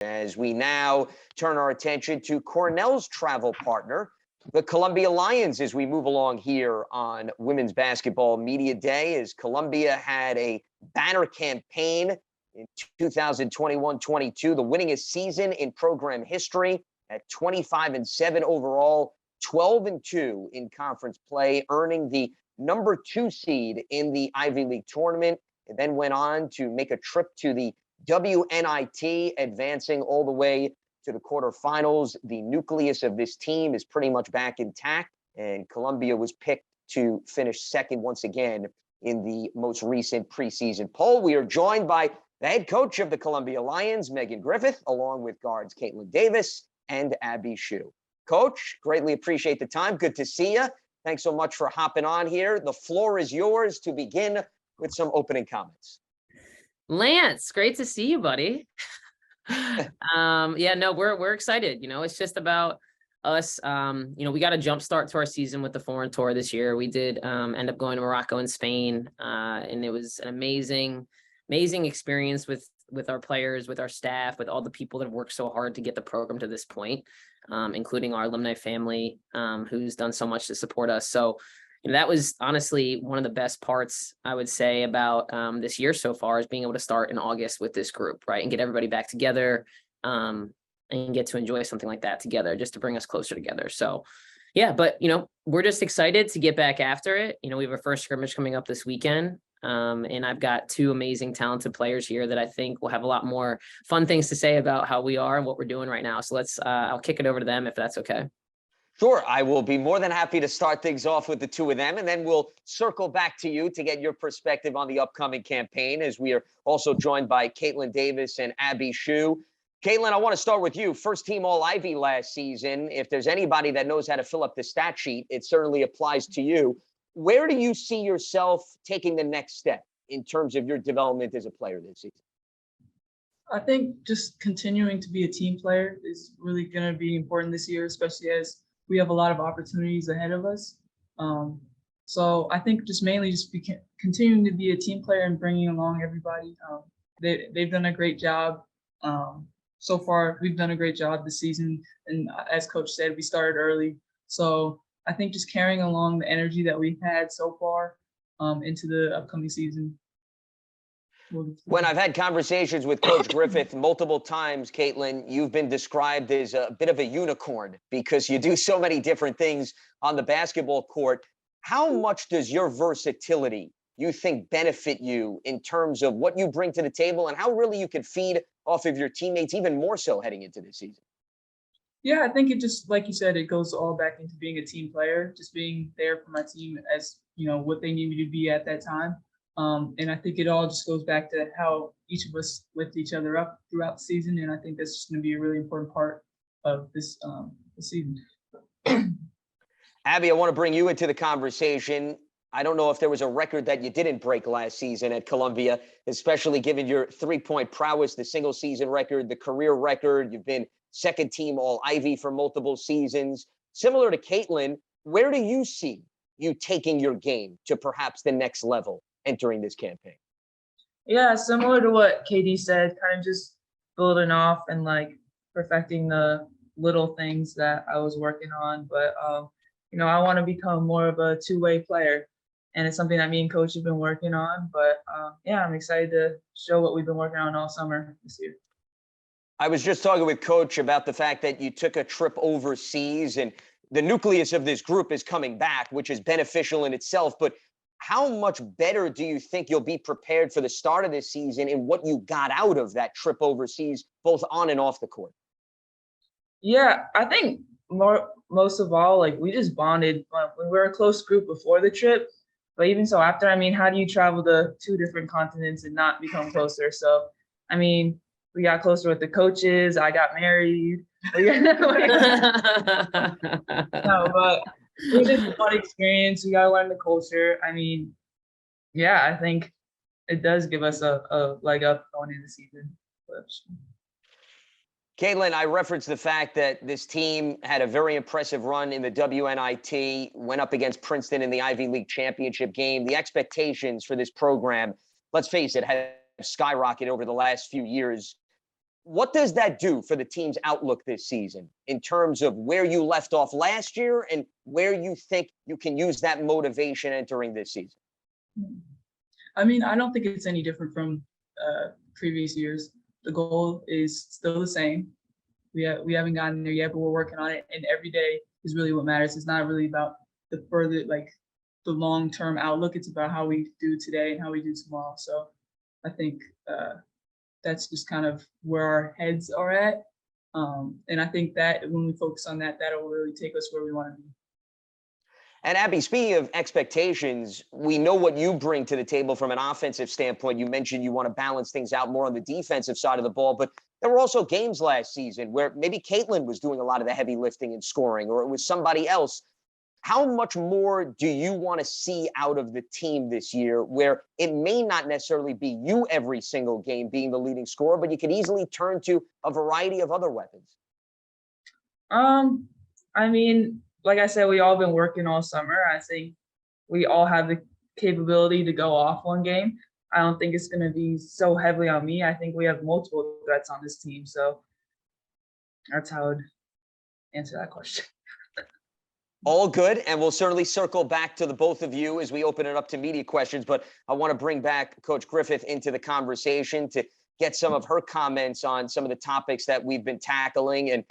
as we now turn our attention to Cornell's travel partner, the Columbia Lions, as we move along here on Women's Basketball Media Day, as Columbia had a banner campaign in 2021-22, the winningest season in program history at 25-7 overall, 12-2 in conference play, earning the number 2 seed in the Ivy League tournament. It then went on to make a trip to the WNIT, advancing all the way to the quarterfinals. The nucleus of this team is pretty much back intact, and Columbia was picked to finish second once again in the most recent preseason poll. We are joined by the head coach of the Columbia Lions, Megan Griffith, along with guards Caitlin Davis and Abby Shue. Coach, greatly appreciate the time. Good to see you. Thanks so much for hopping on here. The floor is yours to begin with some opening comments. Lance, great to see you, buddy. Yeah, no, we're excited. It's just about us. We got a jump start to our season with the foreign tour this year. We did end up going to Morocco and Spain, and it was an amazing experience with our players, with our staff, with all the people that have worked so hard to get the program to this point, including our alumni family, who's done so much to support us. So that was honestly one of the best parts, I would say, about this year so far, is being able to start in August with this group, right? And get everybody back together and get to enjoy something like that together, just to bring us closer together. So, yeah, but, we're just excited to get back after it. We have our first scrimmage coming up this weekend. And I've got 2 amazing, talented players here that I think will have a lot more fun things to say about how we are and what we're doing right now. So I'll kick it over to them if that's okay. Sure, I will be more than happy to start things off with the 2 of them, and then we'll circle back to you to get your perspective on the upcoming campaign, as we are also joined by Caitlin Davis and Abby Shue. Caitlin, I want to start with you. First team All-Ivy last season. If there's anybody that knows how to fill up the stat sheet, it certainly applies to you. Where do you see yourself taking the next step in terms of your development as a player this season? I think just continuing to be a team player is really going to be important this year, especially as we have a lot of opportunities ahead of us. So I think just mainly continuing to be a team player and bringing along everybody. They've done a great job. So far, we've done a great job this season. And as Coach said, we started early. So I think just carrying along the energy that we've had so far into the upcoming season. When I've had conversations with Coach Griffith multiple times, Caitlin, you've been described as a bit of a unicorn because you do so many different things on the basketball court. How much does your versatility, you think, benefit you in terms of what you bring to the table, and how really you can feed off of your teammates, even more so heading into this season? Yeah, I think it just, like you said, it goes all back into being a team player, just being there for my team as, what they need me to be at that time. And I think it all just goes back to how each of us lift each other up throughout the season. And I think that's just going to be a really important part of this season. Abby, I want to bring you into the conversation. I don't know if there was a record that you didn't break last season at Columbia, especially given your 3-point prowess, the single season record, the career record. You've been second team All-Ivy for multiple seasons. Similar to Caitlin, where do you see you taking your game to perhaps the next level entering this campaign? Yeah, similar to what KD said, kind of just building off and perfecting the little things that I was working on. But, I want to become more of a 2-way player. And it's something that me and Coach have been working on. But, yeah, I'm excited to show what we've been working on all summer this year. I was just talking with Coach about the fact that you took a trip overseas, and the nucleus of this group is coming back, which is beneficial in itself. But how much better do you think you'll be prepared for the start of this season and what you got out of that trip overseas, both on and off the court? Yeah, I think most of all, we just bonded. We were a close group before the trip, but even so after, how do you travel to 2 different continents and not become closer? So, we got closer with the coaches. I got married. No, but it was just a fun experience. We got to learn the culture. Yeah, I think it does give us a leg up going into the season. Caitlin, I referenced the fact that this team had a very impressive run in the WNIT, went up against Princeton in the Ivy League championship game. The expectations for this program, let's face it, have skyrocketed over the last few years. What does that do for the team's outlook this season in terms of where you left off last year and where you think you can use that motivation entering this season? I mean, I don't think it's any different from previous years. The goal is still the same. We haven't gotten there yet, but we're working on it. And every day is really what matters. It's not really about the further, like the long-term outlook. It's about how we do today and how we do tomorrow. So I think that's just kind of where our heads are at. And I think that when we focus on that, that'll really take us where we want to be. And Abby, speaking of expectations, we know what you bring to the table from an offensive standpoint. You mentioned you want to balance things out more on the defensive side of the ball, but there were also games last season where maybe Caitlin was doing a lot of the heavy lifting and scoring, or it was somebody else. How much more do you want to see out of the team this year where it may not necessarily be you every single game being the leading scorer, but you could easily turn to a variety of other weapons? I mean, like I said, we all been working all summer. I think we all have the capability to go off one game. I don't think it's going to be so heavily on me. I think we have multiple threats on this team. So that's how I would answer that question. All good. And we'll certainly circle back to the both of you as we open it up to media questions. But I want to bring back Coach Griffith into the conversation to get some of her comments on some of the topics that we've been tackling. And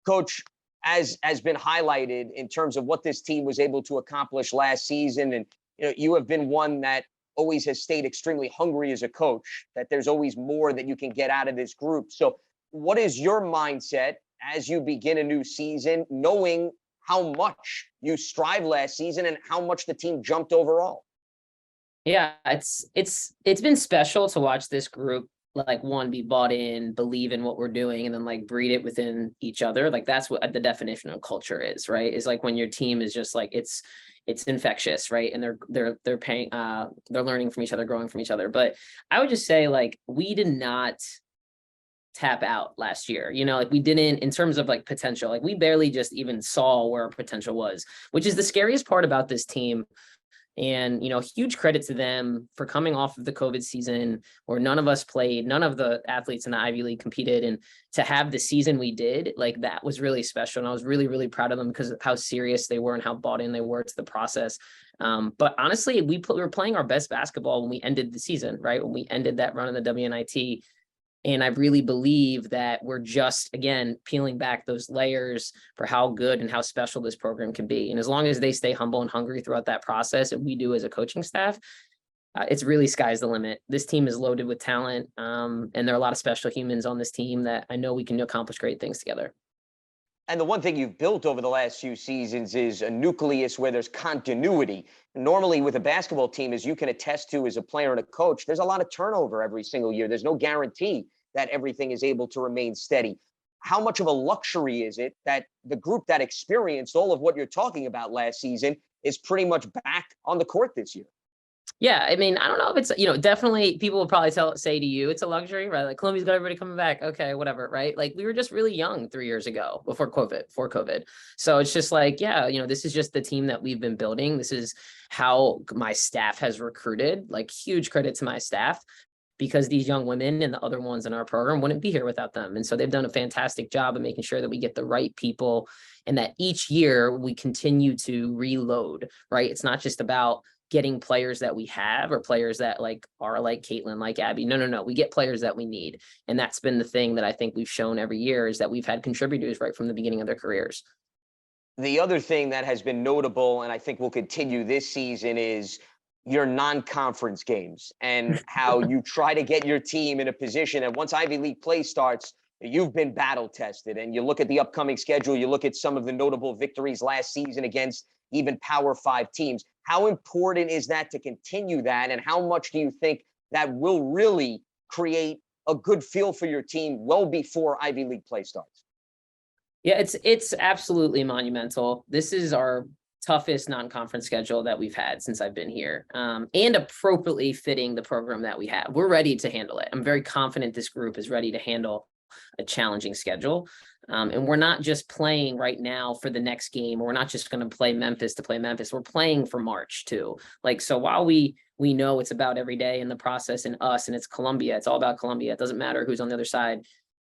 Coach, as has been highlighted in terms of what this team was able to accomplish last season, and you have been one that always has stayed extremely hungry as a coach, that there's always more that you can get out of this group. So what is your mindset as you begin a new season, knowing how much you strived last season and how much the team jumped overall? Yeah, it's been special to watch this group, like, one, be bought in, believe in what we're doing, and then like breed it within each other. Like that's what the definition of culture is, right? Is like when your team is just like it's infectious, right? And they're paying they're learning from each other, growing from each other. But I would just say, like, we did not tap out last year, like we didn't, in terms of like potential, like we barely just even saw where our potential was, which is the scariest part about this team. And, huge credit to them for coming off of the COVID season where none of us played, none of the athletes in the Ivy League competed. And to have the season we did, like, that was really special. And I was really, really proud of them because of how serious they were and how bought in they were to the process. But honestly, we were playing our best basketball when we ended the season, right? When we ended that run in the WNIT. And I really believe that we're just, again, peeling back those layers for how good and how special this program can be. And as long as they stay humble and hungry throughout that process, and we do as a coaching staff, it's really sky's the limit. This team is loaded with talent, and there are a lot of special humans on this team that I know we can accomplish great things together. And the one thing you've built over the last few seasons is a nucleus where there's continuity. Normally with a basketball team, as you can attest to as a player and a coach, there's a lot of turnover every single year. There's no guarantee that everything is able to remain steady. How much of a luxury is it that the group that experienced all of what you're talking about last season is pretty much back on the court this year? Yeah, I mean, I don't know if it's, definitely people will probably say to you, it's a luxury, right? Like, Columbia's got everybody coming back. Okay, whatever, right? Like, we were just really young 3 years ago before COVID. So it's just like, yeah, this is just the team that we've been building. This is how my staff has recruited, like, huge credit to my staff, because these young women and the other ones in our program wouldn't be here without them. And so they've done a fantastic job of making sure that we get the right people and that each year we continue to reload, right? It's not just about getting players that we have or players that are like Caitlin, like Abby. No. We get players that we need. And that's been the thing that I think we've shown every year, is that we've had contributors right from the beginning of their careers. The other thing that has been notable, and I think will continue this season, is your non-conference games and how you try to get your team in a position. And once Ivy League play starts, you've been battle tested. And you look at the upcoming schedule, you look at some of the notable victories last season against even Power 5 teams. How important is that to continue that? And how much do you think that will really create a good feel for your team well before Ivy League play starts? Yeah, it's absolutely monumental. This is our toughest non-conference schedule that we've had since I've been here, and appropriately fitting the program that we have. We're ready to handle it. I'm very confident this group is ready to handle a challenging schedule. And we're not just playing right now for the next game. We're not just going to play Memphis to play Memphis. We're playing for March too. Like, so while we know it's about every day in the process and us, and it's Columbia, it's all about Columbia. It doesn't matter who's on the other side.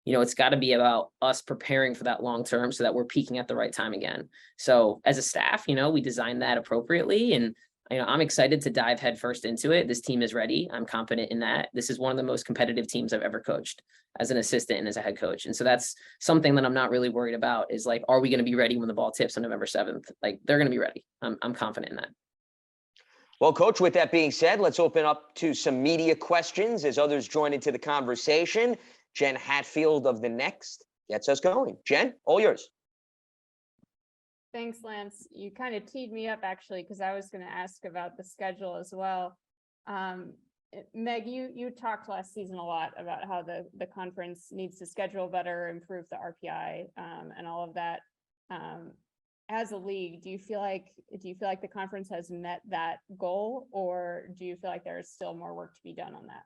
it's got to be about us preparing for that long term so that we're peaking at the right time again. So as a staff, we designed that appropriately, and I'm excited to dive headfirst into it. This team is ready. I'm confident in that. This is one of the most competitive teams I've ever coached as an assistant and as a head coach. And so that's something that I'm not really worried about, is like, are we going to be ready when the ball tips on November 7th? Like, they're going to be ready. I'm confident in that. Well, Coach, with that being said, let's open up to some media questions as others join into the conversation. Jen Hatfield of The Next gets us going. Jen, all yours. Thanks, Lance. You kind of teed me up, actually, because I was going to ask about the schedule as well. Meg, you talked last season a lot about how the conference needs to schedule better, improve the RPI, and all of that. As a league, do you feel like the conference has met that goal, or do you feel like there is still more work to be done on that?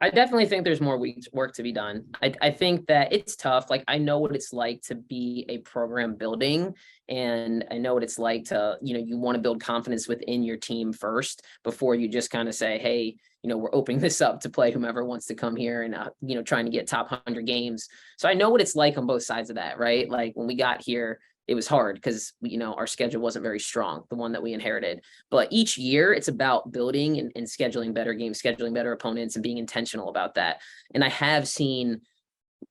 I definitely think there's more work to be done. I think that it's tough. Like, I know what it's like to be a program building, and I know what it's like to, you want to build confidence within your team first before you just kind of say, hey, we're opening this up to play whomever wants to come here and, trying to get top 100 games. So I know what it's like on both sides of that, right? Like, when we got here, it was hard because, our schedule wasn't very strong, the one that we inherited. But each year it's about building and scheduling better games, scheduling better opponents, and being intentional about that. And I have seen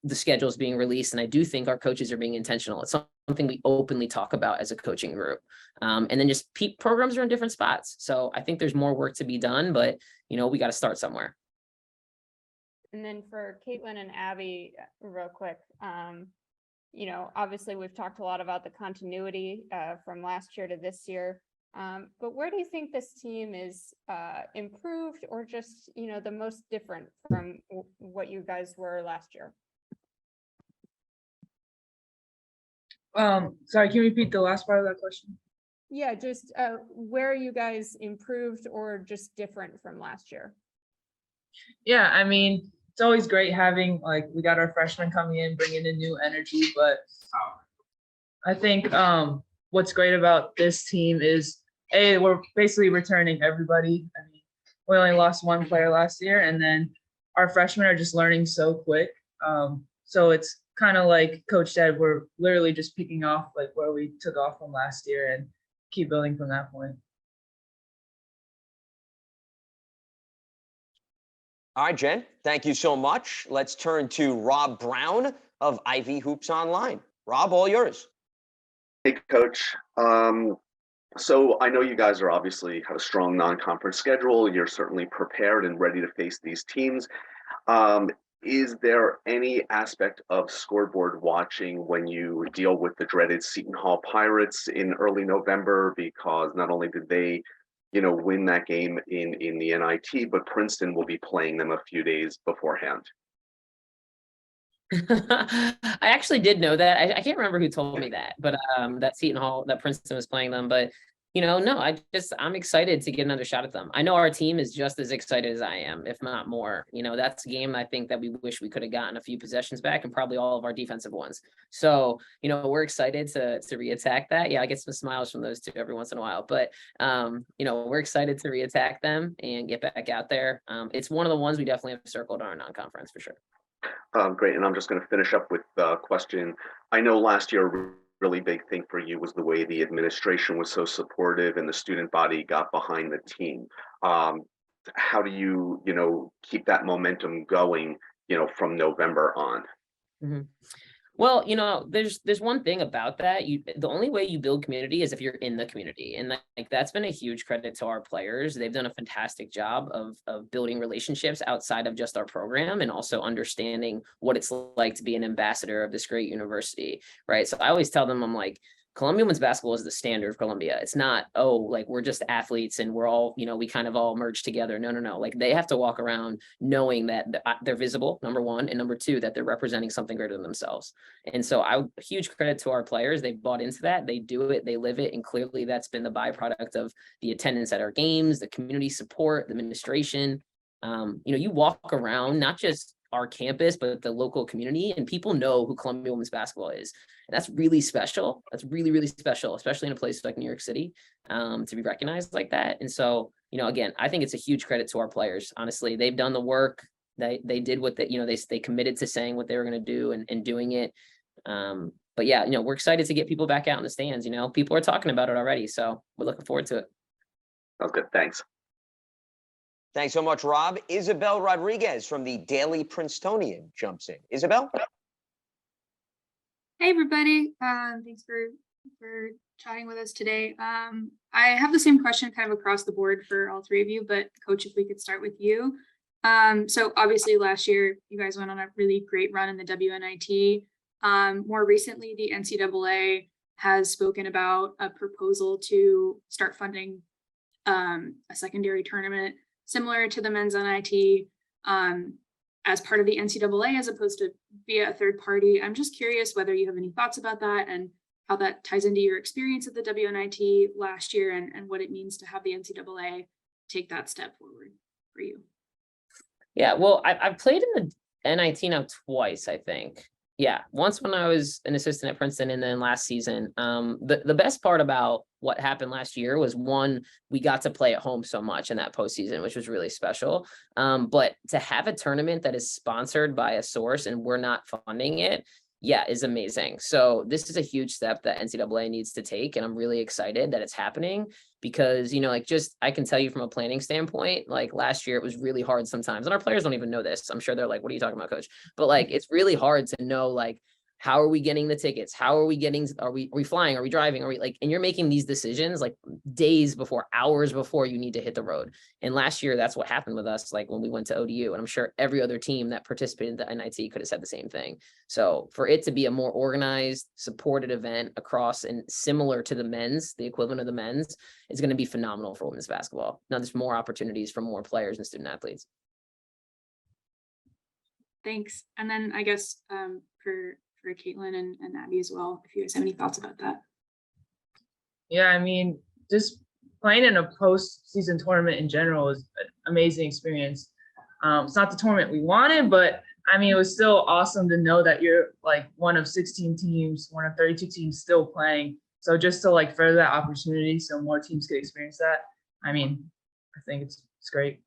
the schedules being released, and I do think our coaches are being intentional. It's something we openly talk about as a coaching group. And then just programs are in different spots. So I think there's more work to be done, but, we got to start somewhere. And then for Caitlin and Abby, real quick, obviously we've talked a lot about the continuity from last year to this year, but where do you think this team is improved, or just, the most different from what you guys were last year? Sorry, can you repeat the last part of that question? Yeah, just where are you guys improved or just different from last year? Yeah, I mean, it's always great having, we got our freshmen coming in, bringing in new energy, but I think what's great about this team is, we're basically returning everybody. I mean, we only lost one player last year, and then our freshmen are just learning so quick. So it's kind of like Coach said, we're literally just picking off where we took off from last year and keep building from that point. All right, Jen, thank you so much. Let's turn to Rob Brown of Ivy Hoops Online. Rob, all yours. Hey, Coach. So I know you guys are obviously have a strong non-conference schedule. You're certainly prepared and ready to face these teams. Is there any aspect of scoreboard watching when you deal with the dreaded Seton Hall Pirates in early November? Because not only did they, win that game in the NIT, but Princeton will be playing them a few days beforehand. I actually did know that. I can't remember who told me that, but that Seton Hall, that Princeton was playing them. But no, I'm excited to get another shot at them. I know our team is just as excited as I am, if not more. That's a game I think that we wish we could have gotten a few possessions back, and probably all of our defensive ones. So, we're excited to reattack that. Yeah, I get some smiles from those two every once in a while, but we're excited to reattack them and get back out there. It's one of the ones we definitely have circled on our non-conference for sure. Great, and I'm just going to finish up with a question. I know last year a really big thing for you was the way the administration was so supportive and the student body got behind the team. How do you, keep that momentum going, from November on? Mm-hmm. Well, there's one thing about that. The only way you build community is if you're in the community. And that's been a huge credit to our players. They've done a fantastic job of building relationships outside of just our program, and also understanding what it's like to be an ambassador of this great university. Right. So I always tell them, I'm like, Columbia women's basketball is the standard of Columbia. It's not, we're just athletes and we're all, we kind of all merge together. No. Like, they have to walk around knowing that they're visible, number one, and number two, that they're representing something greater than themselves. And so huge credit to our players. They've bought into that. They do it, they live it. And clearly that's been the byproduct of the attendance at our games, the community support, the administration. You walk around, not just our campus, but the local community, and people know who Columbia women's basketball is. And that's really special. That's really, really special, especially in a place like New York City, to be recognized like that. And so, again, I think it's a huge credit to our players. Honestly, they've done the work. they did what they committed to saying what they were going to do and doing it. But yeah, we're excited to get people back out in the stands. People are talking about it already, so we're looking forward to it. Sounds good. Thanks. Thanks so much, Rob. Isabel Rodriguez from the Daily Princetonian jumps in. Isabel? Hey everybody, thanks for chatting with us today. I have the same question kind of across the board for all three of you, but Coach, if we could start with you. So obviously last year you guys went on a really great run in the WNIT. More recently, the NCAA has spoken about a proposal to start funding a secondary tournament similar to the men's NIT as part of the NCAA as opposed to via a third party. I'm just curious whether you have any thoughts about that and how that ties into your experience at the WNIT last year and what it means to have the NCAA take that step forward for you. Yeah, well, I've played in the NIT now twice, I think. Yeah, once when I was an assistant at Princeton, and then last season. The best part about what happened last year was, one, we got to play at home so much in that postseason, which was really special. But to have a tournament that is sponsored by a source and we're not funding it, yeah, is amazing. So this is a huge step that NCAA needs to take, and I'm really excited that it's happening because, I can tell you from a planning standpoint, like last year it was really hard sometimes, and our players don't even know this. I'm sure they're like, what are you talking about, coach? But it's really hard to know, how are we getting the tickets? How are we getting, are we flying? Are we driving? Are we and you're making these decisions days before, hours before you need to hit the road. And last year, that's what happened with us, when we went to ODU, and I'm sure every other team that participated in the NIT could have said the same thing. So for it to be a more organized, supported event across and similar to the men's, the equivalent of the men's, is going to be phenomenal for women's basketball. Now there's more opportunities for more players and student athletes. Thanks. And then I guess for Caitlin and Abby as well, if you guys have any thoughts about that. Yeah, I mean, just playing in a postseason tournament in general is an amazing experience. It's not the tournament we wanted, but I mean, it was still awesome to know that you're one of 16 teams, one of 32 teams still playing. So just to further that opportunity so more teams could experience that. I mean, I think it's great.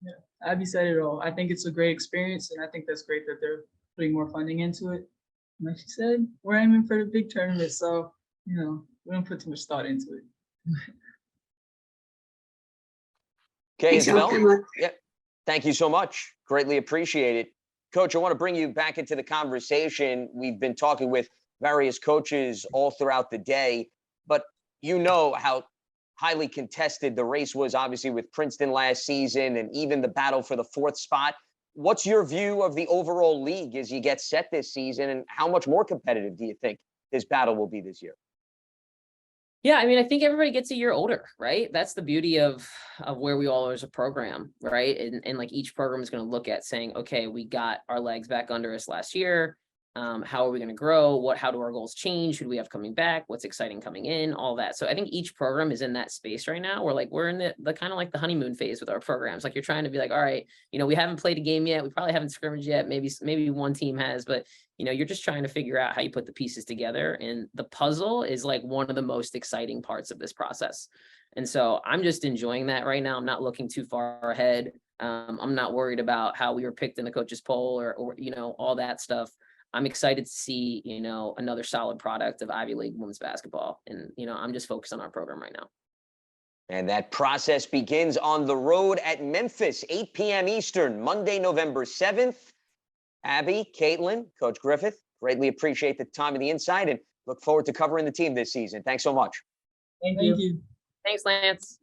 Yeah, Abby said it all. I think it's a great experience, and I think that's great that they're putting more funding into it. Like she said, we're aiming for the big tournament, so we don't put too much thought into it. Okay, Thanks, Isabel. good luck. Yeah, thank you so much. Greatly appreciate it. Coach, I want to bring you back into the conversation. We've been talking with various coaches all throughout the day, but how highly contested the race was, obviously, with Princeton last season and even the battle for the 4th spot. What's your view of the overall league as you get set this season, and how much more competitive do you think this battle will be this year? Yeah, I mean, I think everybody gets a year older, right? That's the beauty of where we all are as a program, right? And each program is going to look at saying, okay, we got our legs back under us last year. How are we going to grow? How do our goals change? Who do we have coming back? What's exciting coming in? All that. So I think each program is in that space right now. We're in the kind of the honeymoon phase with our programs. You're trying to be all right, we haven't played a game yet. We probably haven't scrimmaged yet. Maybe one team has, but you're just trying to figure out how you put the pieces together. And the puzzle is one of the most exciting parts of this process. And so I'm just enjoying that right now. I'm not looking too far ahead. I'm not worried about how we were picked in the coaches poll or all that stuff. I'm excited to see, another solid product of Ivy League women's basketball. And, I'm just focused on our program right now. And that process begins on the road at Memphis, 8 p.m. Eastern, Monday, November 7th. Abby, Caitlin, Coach Griffith, greatly appreciate the time and the insight, and look forward to covering the team this season. Thanks so much. Thank you. Thanks, Lance.